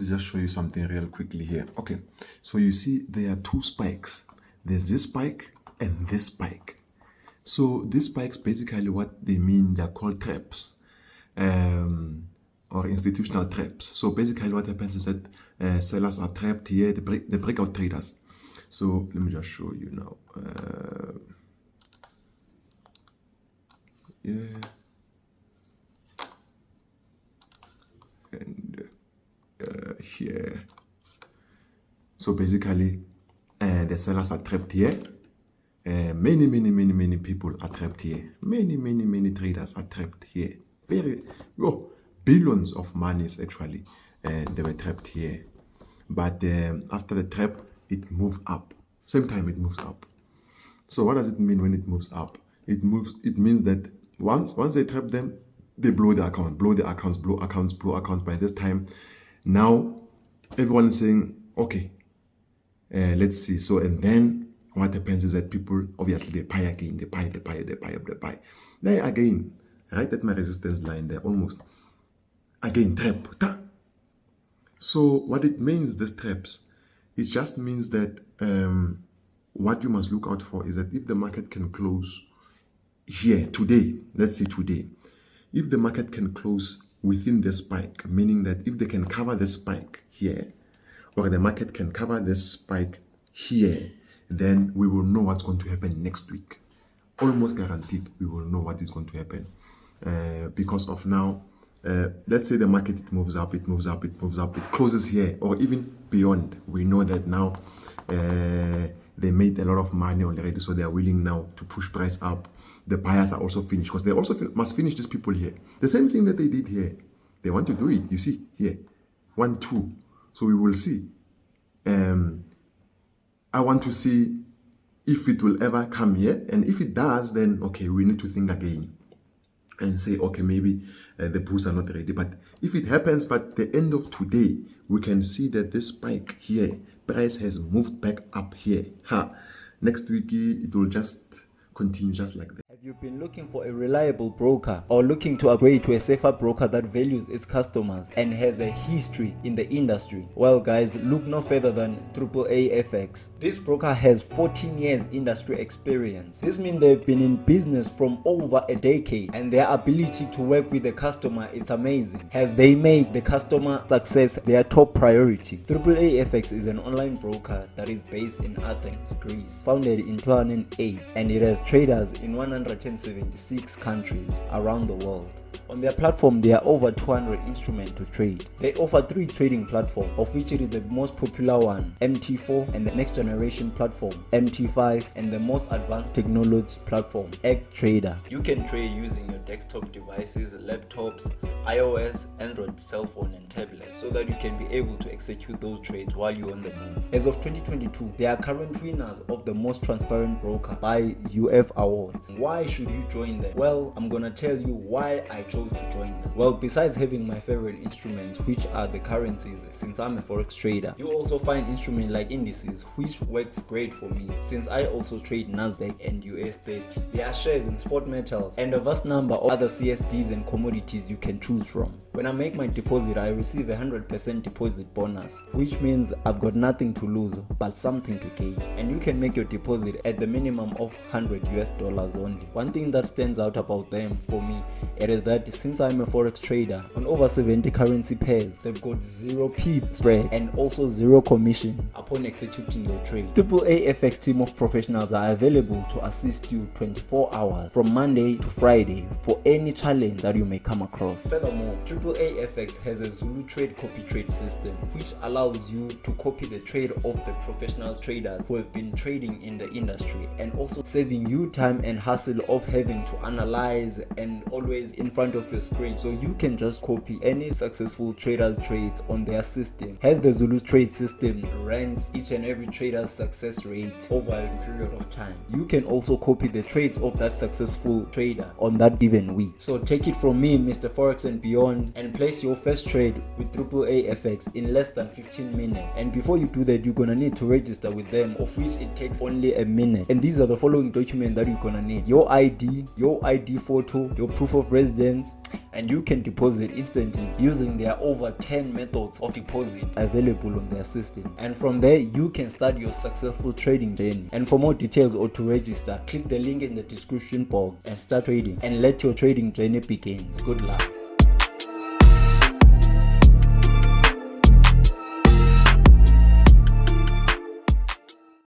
to just show you something real quickly here. Okay, so you see there are two spikes. There's this spike and this spike. So these spikes, basically what they mean, they're called traps, or institutional traps. So basically what happens is that sellers are trapped here, the breakout traders. So let me just show you now. Yeah. And here. So basically the sellers are trapped here. Many people are trapped here. Many traders are trapped here. Billions of monies actually, they were trapped here. But after the trap, it moved up. Same time it moves up. So what does it mean when it moves up? It means that once they trap them, they blow the account, blow accounts. By this time, now everyone is saying, okay, let's see. So and then what happens is that people obviously they buy again, they buy. Then again, right at my resistance line there, almost again trap. So what it means, these traps, it just means that what you must look out for is that if the market can close here today, let's say today, if the market can close within the spike, meaning that if they can cover the spike here, or the market can cover this spike here, then we will know what's going to happen next week. Almost guaranteed we will know what is going to happen, because of now, let's say the market, it moves up, it closes here or even beyond. We know that now they made a lot of money already, so they are willing now to push price up. The buyers are also finished because they also must finish these people here. The same thing that they did here, they want to do it. You see here, 1, 2. So we will see. I want to see if it will ever come here, and if it does, then okay, we need to think again and say, okay, maybe the bulls are not ready. But if it happens, but the end of today, we can see that this spike here, price has moved back up here. Next week, it will just continue just like that. Have you been looking for a reliable broker or looking to upgrade to a safer broker that values its customers and has a history in the industry? Well guys, look no further than AAA FX. This broker has 14 years industry experience. This means they've been in business from over a decade, and their ability to work with the customer, it's amazing, as they make the customer success their top priority. AAA FX is an online broker that is based in Athens, Greece, founded in 2008, and it has traders in 176 countries around the world. On their platform, there are over 200 instruments to trade. They offer 3 trading platforms, of which it is the most popular one, MT4, and the next generation platform, MT5, and the most advanced technology platform, Trader. You can trade using your desktop devices, laptops, iOS, Android cell phone, and tablet, so that you can be able to execute those trades while you're on the move. As of 2022, they are current winners of the most transparent broker by UF Awards. Why should you join them? Well, I'm gonna tell you why I chose to join them. Well, besides having my favorite instruments, which are the currencies, since I'm a forex trader, you also find instruments like indices, which works great for me since I also trade Nasdaq and US 30. There are shares in spot metals and a vast number of other CSDs and commodities you can choose from. When I make my deposit, I receive a 100% deposit bonus, which means I've got nothing to lose but something to gain. And you can make your deposit at the minimum of $100 only. One thing that stands out about them for me, it is that since I'm a forex trader on over 70 currency pairs, they've got 0 pip spread and also 0 commission upon executing your trade. AAA FX team of professionals are available to assist you 24 hours from Monday to Friday for any challenge that you may come across. Furthermore, AAA FX has a Zulu trade copy trade system, which allows you to copy the trade of the professional traders who have been trading in the industry, and also saving you time and hassle of having to analyze and always in front of your screen. So you can just copy any successful trader's trades on their system. As the Zulu trade system ranks each and every trader's success rate over a period of time, you can also copy the trades of that successful trader on that given week. So take it from me, Mr. Forex and beyond, and place your first trade with AAA FX in less than 15 minutes. And before you do that, you're gonna need to register with them, of which it takes only a minute. And these are the following documents that you're gonna need: your ID photo, your proof of residence, balance, and you can deposit instantly using their over 10 methods of deposit available on their system. And from there, you can start your successful trading journey. And for more details or to register, click the link in the description box and start trading and let your trading journey begin. Good luck.